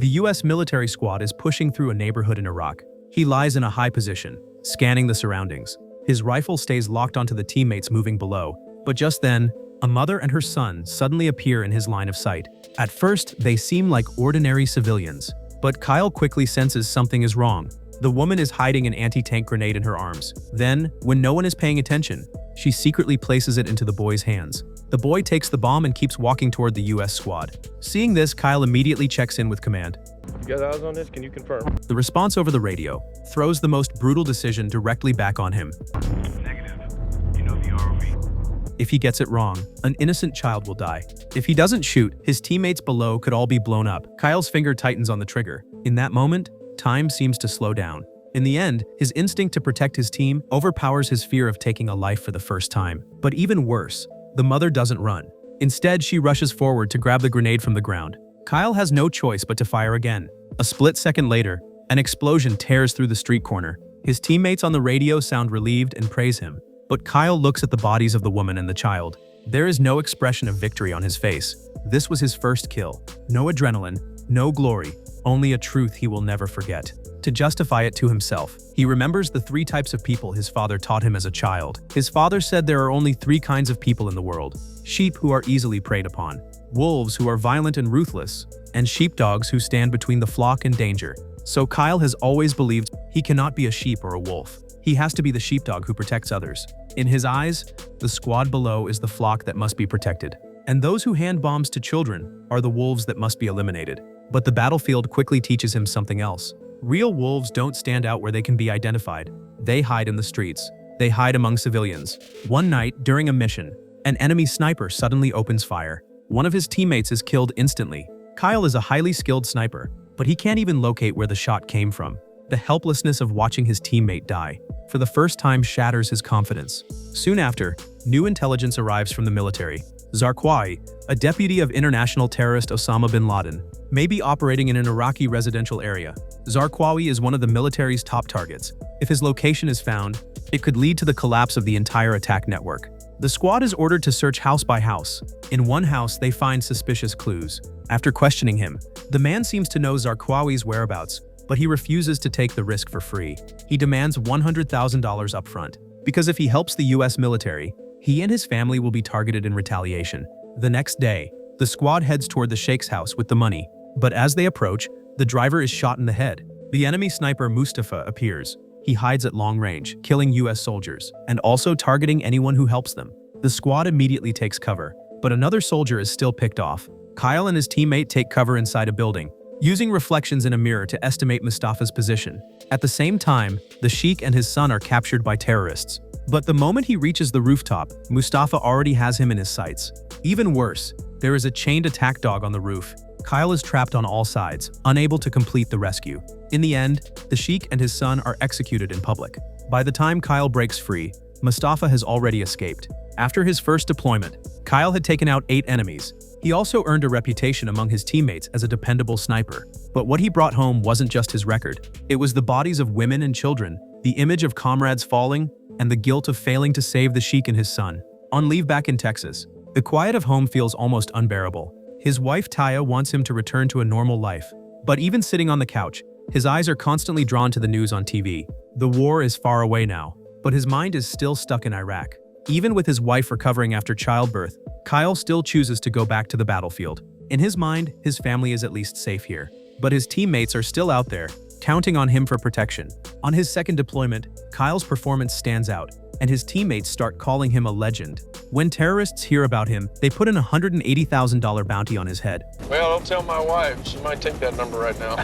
The US military squad is pushing through a neighborhood in Iraq. He lies in a high position, scanning the surroundings. His rifle stays locked onto the teammates moving below, but just then, a mother and her son suddenly appear in his line of sight. At first, they seem like ordinary civilians, but Kyle quickly senses something is wrong. The woman is hiding an anti-tank grenade in her arms. Then, when no one is paying attention, she secretly places it into the boy's hands. The boy takes the bomb and keeps walking toward the US squad. Seeing this, Kyle immediately checks in with command. You got eyes on this? Can you confirm? The response over the radio throws the most brutal decision directly back on him. Negative. You know the ROV. If he gets it wrong, an innocent child will die. If he doesn't shoot, his teammates below could all be blown up. Kyle's finger tightens on the trigger. In that moment, time seems to slow down. In the end, his instinct to protect his team overpowers his fear of taking a life for the first time. But even worse, the mother doesn't run. Instead, she rushes forward to grab the grenade from the ground. Kyle has no choice but to fire again. A split second later, an explosion tears through the street corner. His teammates on the radio sound relieved and praise him. But Kyle looks at the bodies of the woman and the child. There is no expression of victory on his face. This was his first kill. No adrenaline, no glory, only a truth he will never forget. To justify it to himself, he remembers the 3 types of people his father taught him as a child. His father said there are only 3 kinds of people in the world: sheep who are easily preyed upon, wolves who are violent and ruthless, and sheepdogs who stand between the flock and danger. So Kyle has always believed he cannot be a sheep or a wolf. He has to be the sheepdog who protects others. In his eyes, the squad below is the flock that must be protected, and those who hand bombs to children are the wolves that must be eliminated. But the battlefield quickly teaches him something else. Real wolves don't stand out where they can be identified. They hide in the streets. They hide among civilians. One night, during a mission, an enemy sniper suddenly opens fire. One of his teammates is killed instantly. Kyle is a highly skilled sniper, but he can't even locate where the shot came from. The helplessness of watching his teammate die for the first time shatters his confidence. Soon after, new intelligence arrives from the military. Zarqawi, a deputy of international terrorist Osama bin Laden, may be operating in an Iraqi residential area. Zarqawi is one of the military's top targets. If his location is found, it could lead to the collapse of the entire attack network. The squad is ordered to search house by house. In one house, they find suspicious clues. After questioning him, the man seems to know Zarqawi's whereabouts, but he refuses to take the risk for free. He demands $100,000 upfront, because if he helps the US military, he and his family will be targeted in retaliation. The next day, the squad heads toward the Sheikh's house with the money, but as they approach, the driver is shot in the head. The enemy sniper Mustafa appears. He hides at long range, killing US soldiers, and also targeting anyone who helps them. The squad immediately takes cover, but another soldier is still picked off. Kyle and his teammate take cover inside a building, using reflections in a mirror to estimate Mustafa's position. At the same time, the Sheikh and his son are captured by terrorists. But the moment he reaches the rooftop, Mustafa already has him in his sights. Even worse, there is a chained attack dog on the roof. Kyle is trapped on all sides, unable to complete the rescue. In the end, the Sheikh and his son are executed in public. By the time Kyle breaks free, Mustafa has already escaped. After his first deployment, Kyle had taken out 8 enemies. He also earned a reputation among his teammates as a dependable sniper. But what he brought home wasn't just his record. It was the bodies of women and children, the image of comrades falling, and the guilt of failing to save the Sheikh and his son. On leave back in Texas, the quiet of home feels almost unbearable. His wife Taya wants him to return to a normal life. But even sitting on the couch, his eyes are constantly drawn to the news on TV. The war is far away now, but his mind is still stuck in Iraq. Even with his wife recovering after childbirth, Kyle still chooses to go back to the battlefield. In his mind, his family is at least safe here. But his teammates are still out there, counting on him for protection. On his second deployment, Kyle's performance stands out, and his teammates start calling him a legend. When terrorists hear about him, they put an $180,000 bounty on his head. Well, don't tell my wife. She might take that number right now.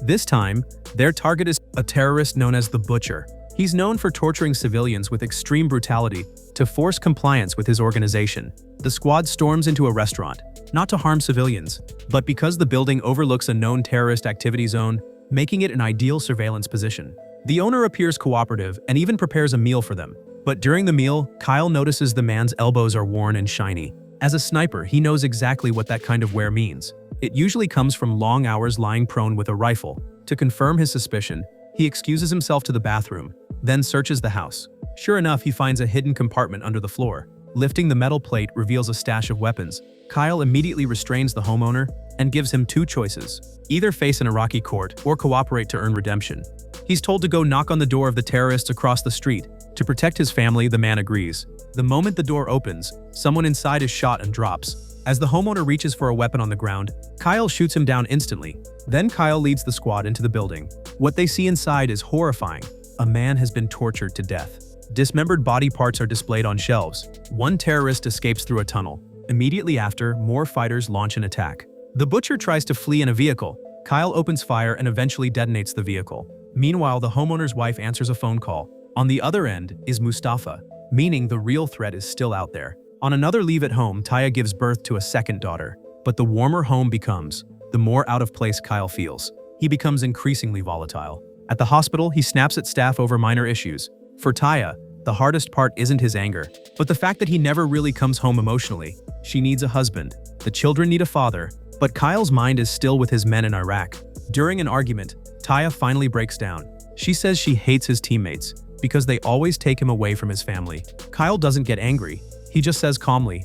This time, their target is a terrorist known as the Butcher. He's known for torturing civilians with extreme brutality to force compliance with his organization. The squad storms into a restaurant, not to harm civilians, but because the building overlooks a known terrorist activity zone, making it an ideal surveillance position. The owner appears cooperative and even prepares a meal for them. But during the meal, Kyle notices the man's elbows are worn and shiny. As a sniper, he knows exactly what that kind of wear means. It usually comes from long hours lying prone with a rifle. To confirm his suspicion, he excuses himself to the bathroom, then searches the house. Sure enough, he finds a hidden compartment under the floor. Lifting the metal plate reveals a stash of weapons. Kyle immediately restrains the homeowner, and gives him two choices: either face an Iraqi court or cooperate to earn redemption. He's told to go knock on the door of the terrorists across the street. To protect his family, the man agrees. The moment the door opens, someone inside is shot and drops. As the homeowner reaches for a weapon on the ground, Kyle shoots him down instantly. Then Kyle leads the squad into the building. What they see inside is horrifying. A man has been tortured to death. Dismembered body parts are displayed on shelves. One terrorist escapes through a tunnel. Immediately after, more fighters launch an attack. The butcher tries to flee in a vehicle. Kyle opens fire and eventually detonates the vehicle. Meanwhile, the homeowner's wife answers a phone call. On the other end is Mustafa, meaning the real threat is still out there. On another leave at home, Taya gives birth to a second daughter. But the warmer home becomes, the more out of place Kyle feels. He becomes increasingly volatile. At the hospital, he snaps at staff over minor issues. For Taya, the hardest part isn't his anger, but the fact that he never really comes home emotionally. She needs a husband. The children need a father. But Kyle's mind is still with his men in Iraq. During an argument, Taya finally breaks down. She says she hates his teammates because they always take him away from his family. Kyle doesn't get angry. He just says calmly,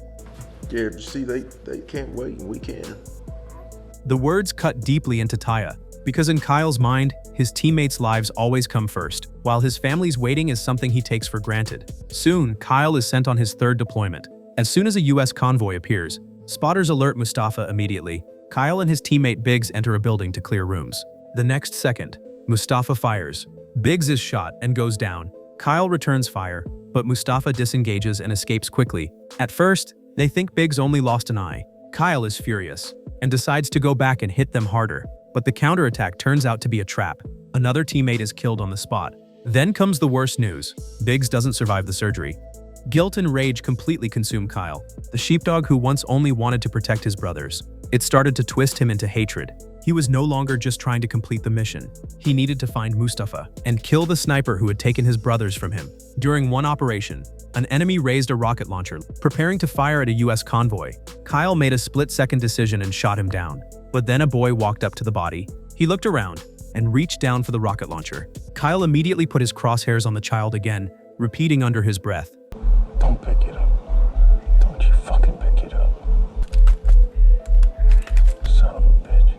"Yeah, see, they can't wait and we can." The words cut deeply into Taya, because in Kyle's mind, his teammates' lives always come first, while his family's waiting is something he takes for granted. Soon, Kyle is sent on his third deployment. As soon as a US convoy appears, spotters alert Mustafa immediately. Kyle and his teammate Biggs enter a building to clear rooms. The next second, Mustafa fires. Biggs is shot and goes down. Kyle returns fire, but Mustafa disengages and escapes quickly. At first, they think Biggs only lost an eye. Kyle is furious and decides to go back and hit them harder, but the counterattack turns out to be a trap. Another teammate is killed on the spot. Then comes the worst news. Biggs doesn't survive the surgery. Guilt and rage completely consume Kyle, the sheepdog who once only wanted to protect his brothers. It started to twist him into hatred. He was no longer just trying to complete the mission. He needed to find Mustafa and kill the sniper who had taken his brothers from him. During one operation, an enemy raised a rocket launcher, preparing to fire at a US convoy. Kyle made a split-second decision and shot him down. But then a boy walked up to the body. He looked around and reached down for the rocket launcher. Kyle immediately put his crosshairs on the child again, repeating under his breath, "Don't pick it up. Don't you fucking pick it up. Son of a bitch."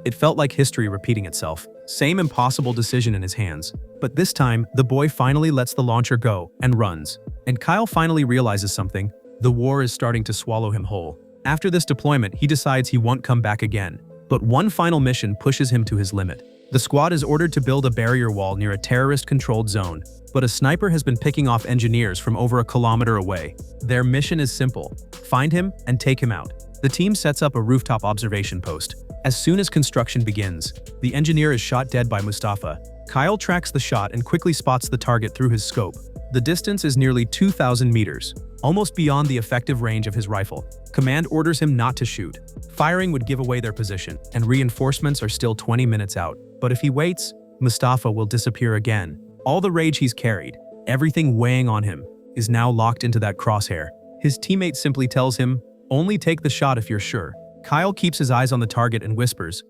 It felt like history repeating itself. Same impossible decision in his hands. But this time, the boy finally lets the launcher go and runs. And Kyle finally realizes something. The war is starting to swallow him whole. After this deployment, he decides he won't come back again. But one final mission pushes him to his limit. The squad is ordered to build a barrier wall near a terrorist-controlled zone. But a sniper has been picking off engineers from over a kilometer away. Their mission is simple: find him and take him out. The team sets up a rooftop observation post. As soon as construction begins, the engineer is shot dead by Mustafa. Kyle tracks the shot and quickly spots the target through his scope. The distance is nearly 2,000 meters, almost beyond the effective range of his rifle. Command orders him not to shoot. Firing would give away their position, and reinforcements are still 20 minutes out. But if he waits, Mustafa will disappear again. All the rage he's carried, everything weighing on him, is now locked into that crosshair. His teammate simply tells him, "Only take the shot if you're sure." Kyle keeps his eyes on the target and whispers,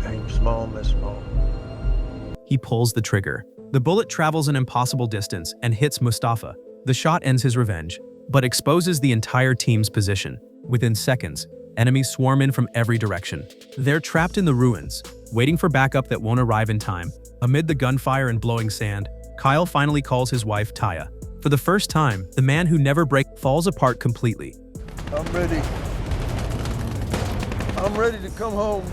Aim small, miss small. He pulls the trigger. The bullet travels an impossible distance and hits Mustafa. The shot ends his revenge, but exposes the entire team's position. Within seconds, enemies swarm in from every direction. They're trapped in the ruins, waiting for backup that won't arrive in time. Amid the gunfire and blowing sand, Kyle finally calls his wife Taya. For the first time, the man who never breaks falls apart completely. I'm ready. I'm ready to come home.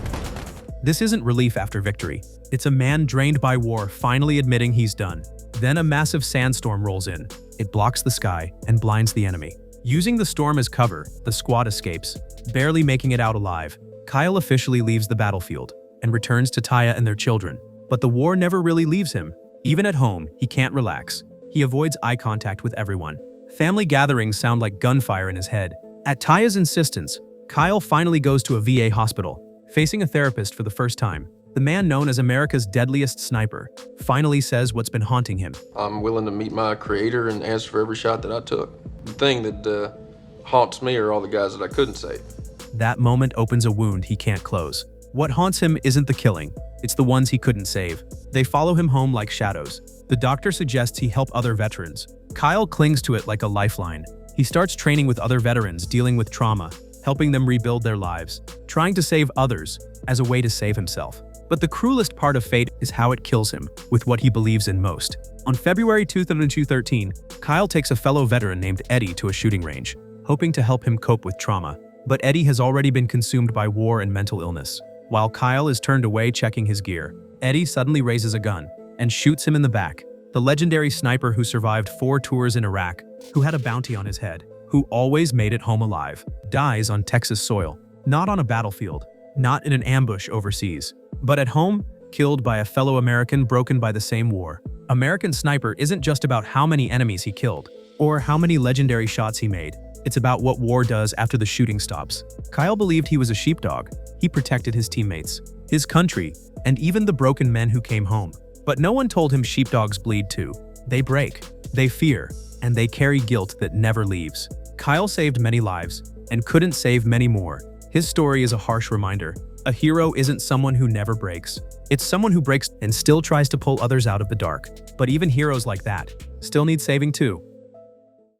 This isn't relief after victory. It's a man drained by war finally admitting he's done. Then a massive sandstorm rolls in. It blocks the sky and blinds the enemy. Using the storm as cover, the squad escapes, barely making it out alive. Kyle officially leaves the battlefield and returns to Taya and their children. But the war never really leaves him. Even at home, he can't relax. He avoids eye contact with everyone. Family gatherings sound like gunfire in his head. At Taya's insistence, Kyle finally goes to a VA hospital, facing a therapist for the first time. The man known as America's deadliest sniper finally says what's been haunting him. I'm willing to meet my creator and answer for every shot that I took. The thing that haunts me are all the guys that I couldn't save. That moment opens a wound he can't close. What haunts him isn't the killing, it's the ones he couldn't save. They follow him home like shadows. The doctor suggests he help other veterans. Kyle clings to it like a lifeline. He starts training with other veterans dealing with trauma, helping them rebuild their lives, trying to save others as a way to save himself. But the cruelest part of fate is how it kills him with what he believes in most. On February 2013, Kyle takes a fellow veteran named Eddie to a shooting range, hoping to help him cope with trauma. But Eddie has already been consumed by war and mental illness. While Kyle is turned away checking his gear, Eddie suddenly raises a gun and shoots him in the back. The legendary sniper who survived 4 tours in Iraq, who had a bounty on his head, who always made it home alive, dies on Texas soil. Not on a battlefield, not in an ambush overseas, but at home, killed by a fellow American broken by the same war. American Sniper isn't just about how many enemies he killed, or how many legendary shots he made. It's about what war does after the shooting stops. Kyle believed he was a sheepdog. He protected his teammates, his country, and even the broken men who came home. But no one told him sheepdogs bleed too. They break, they fear, and they carry guilt that never leaves. Kyle saved many lives, and couldn't save many more. His story is a harsh reminder. A hero isn't someone who never breaks. It's someone who breaks and still tries to pull others out of the dark. But even heroes like that still need saving too.